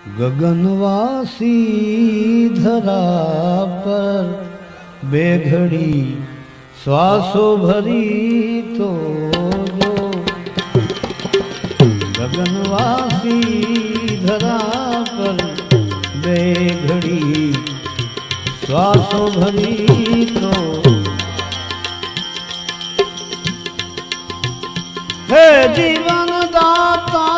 गगनवासी धरा पर बेघड़ी श्वासो भरी तो जो गगनवासी धरा पर बेघड़ी श्वासो भरी तो हे जीवन दाता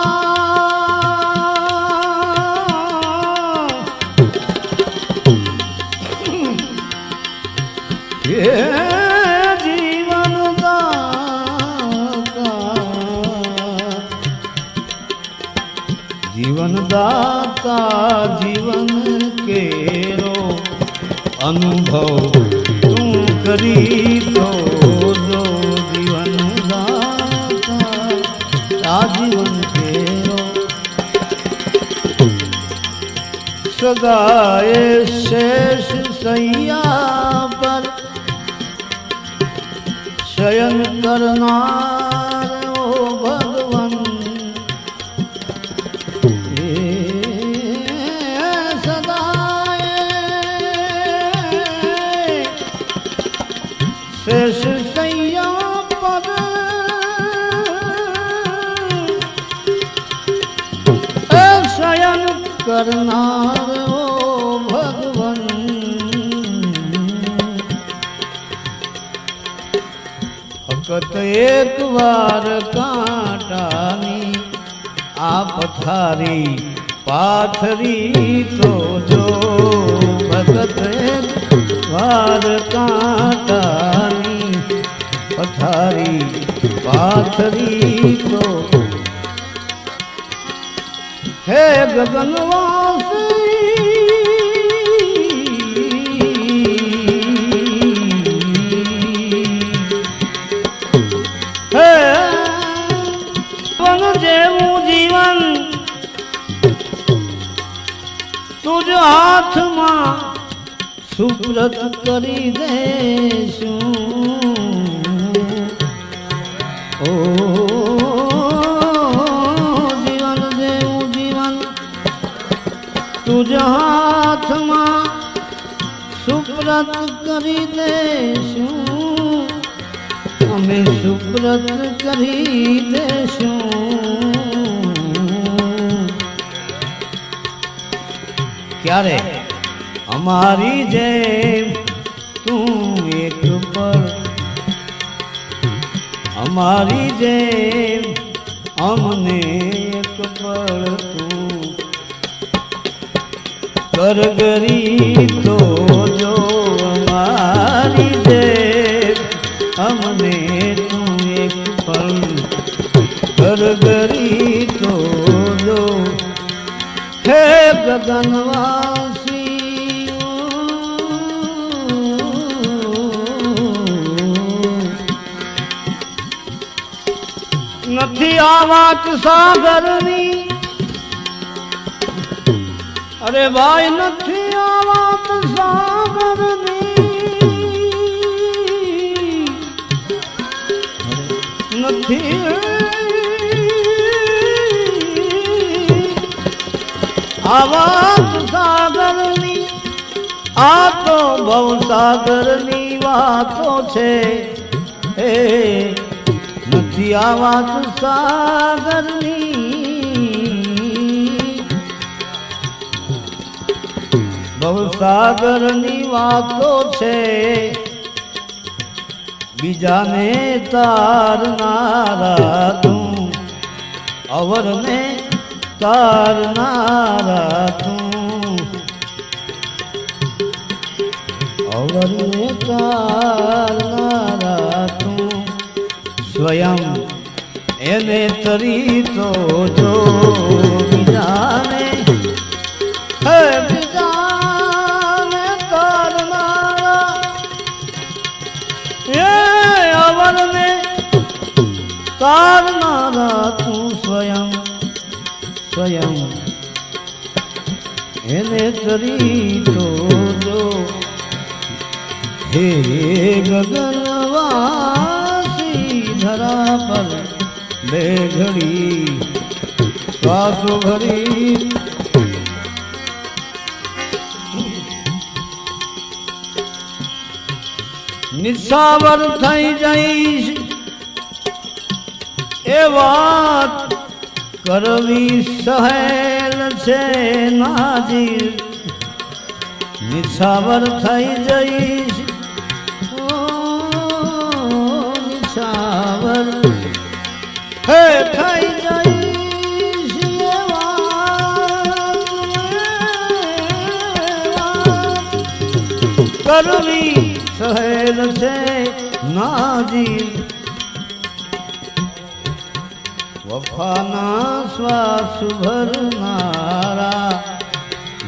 जीवन दाता जीवन दाता जीवन केरो अनुभव तू करी तो जो जीवन दाता आजीवन केरो सदाए शेष सैया पर शयन करनार ओ भगवन सदाए शेष सैया पर शयन करनार ओ भगवन हकत एक बार कांटानी आप थारी पाथरी तो जो भगत एक बार कांटानी पथारी पाथरी तो हे गगनवासी जीवन तुझ हाथ में सुप्रत करी देशू ओ जीवन देऊ जीवन तुझ हाथ में सुप्रत करी देशू हमें सुप्रत करी देशू क्यारे हमारी जेम तू एक पर हमारी जेम हमने एक पर तू कर गरी तो जो हमारी जेम हमने तू एक पर कर गरी तो जो हे गगनवासी नथी आवात सागरनी अरे भाई नथी आवात सागरनी नथी आवाज सागरनी आ तो भव सागरनी वातो छे हे नथी आवाज सागरनी भव सागरनी वातो छे बीजाने तारनारा तू अवर ने तारनारा तू अवर ने तारनारा तू स्वयं एने तरी तो जो बीजाने है बीजाने तारनारा ये अवर ने तारनारा तू स्वयं स्वयं एने तरी तो जो हे गगनवासी धरा पर बेघड़ी श्वास भरी નિશાવર થઈ જઈશ એ વાત કરવી સહેલ છે નાજી. નિશાવર થઈ જઈશ નિશાવર હે થઈ જઈશ એ વાત કરવી સહેલ છે નાજી. વફાના શ્વાસ ભરનારા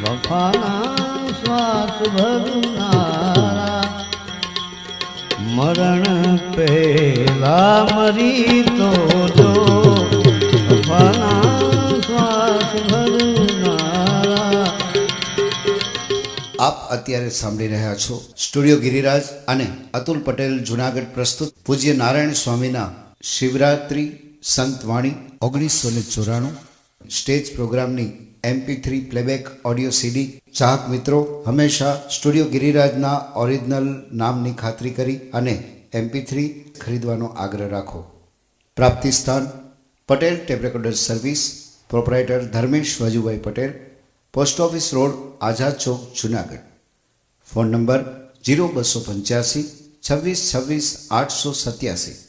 વફાના શ્વાસ ભરનારા મરણ પહેલા મરી તો જો વફાના શ્વાસ ભરનારા. આપ અત્યારે સાંભળી રહ્યા છો સ્ટુડિયો ગિરિરાજ અને અતુલ પટેલ જુનાગઢ પ્રસ્તુત પૂજ્ય નારાયણ સ્વામીના શિવરાત્રી સંતવાણી 1994 સ્ટેજ પ્રોગ્રામની MP3 પ્લેબેક ઓડિયો CD. ચાહક મિત્રો હંમેશા સ્ટુડિયો ગિરિરાજના ઓરિજિનલ નામની ખાતરી કરી અને MP3 ખરીદવાનો આગ્રહ રાખો. પ્રાપ્તિ સ્થાન Patel tape recorder service, proprietor Dharmesh Vajubhai Patel, post office road, Azad Chowk, Junagadh. Phone number 0285 26 26 887.